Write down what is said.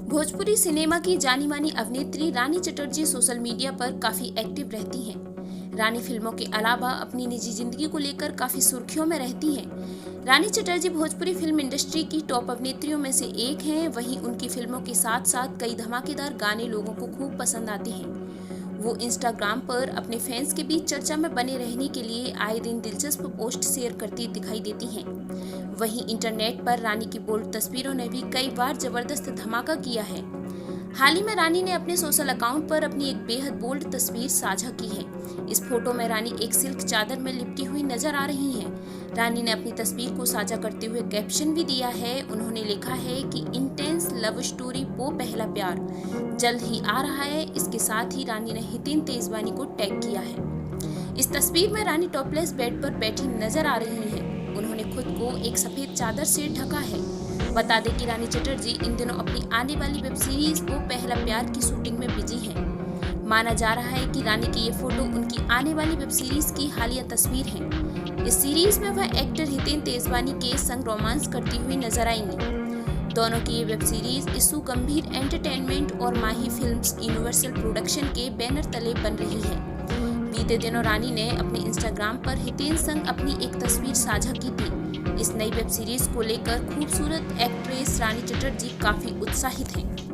Bhojpuri cinema की जानी मानी अभिनेत्री रानी चटर्जी सोशल मीडिया पर काफी एक्टिव रहती हैं। रानी फिल्मों के अलावा अपनी निजी जिंदगी को लेकर काफी सुर्खियों में रहती हैं। रानी चटर्जी भोजपुरी फिल्म इंडस्ट्री की टॉप अभिनेत्रियों में से एक हैं। वहीं उनकी फिल्मों के साथ साथ कई धमाकेदार गाने लोगों को खूब पसंद आते हैं। वो इंस्टाग्राम पर अपने फैंस के बीच चर्चा में बने रहने के लिए आए दिन दिलचस्प पोस्ट शेयर करती दिखाई देती हैं। वहीं इंटरनेट पर रानी की बोल्ड तस्वीरों ने भी कई बार जबरदस्त धमाका किया है। हाल ही में रानी ने अपने सोशल अकाउंट पर अपनी एक बेहद बोल्ड तस्वीर साझा की है। इस फोटो में रानी एक सिल्क चादर में लिपटी हुई नजर आ रही हैं। रानी ने अपनी तस्वीर को साझा करते हुए कैप्शन भी दिया है। उन्होंने लिखा है कि इंटेंस लव स्टोरी वो पहला प्यार जल्द ही आ रहा है। इसके साथ ही रानी ने हितेन तेजवानी को टैग किया है। इस तस्वीर में रानी टॉपलेस बेड पर बैठी नजर आ रही हैं। उन्होंने खुद को एक सफेद चादर से ढका है। बता दें कि रानी चटर्जी इन दिनों अपनी आने वाली वेब सीरीज वो पहला प्यार की शूटिंग में बिजी हैं। माना जा रहा है कि रानी की ये फोटो उनकी आने वाली वेब सीरीज की हालिया तस्वीर है। इस सीरीज में वह एक्टर हितेन तेजवानी के संग रोमांस करती हुई नजर आएंगी। दोनों की ये वेब सीरीज इशू गंभीर एंटरटेनमेंट और माही फिल्म्स यूनिवर्सल प्रोडक्शन के बैनर तले बन रही है। बीते दिनों रानी ने अपने इंस्टाग्राम पर हितेन संग अपनी एक तस्वीर साझा की थी। इस नई वेब सीरीज को लेकर खूबसूरत एक्ट्रेस रानी चटर्जी काफी उत्साहित हैं।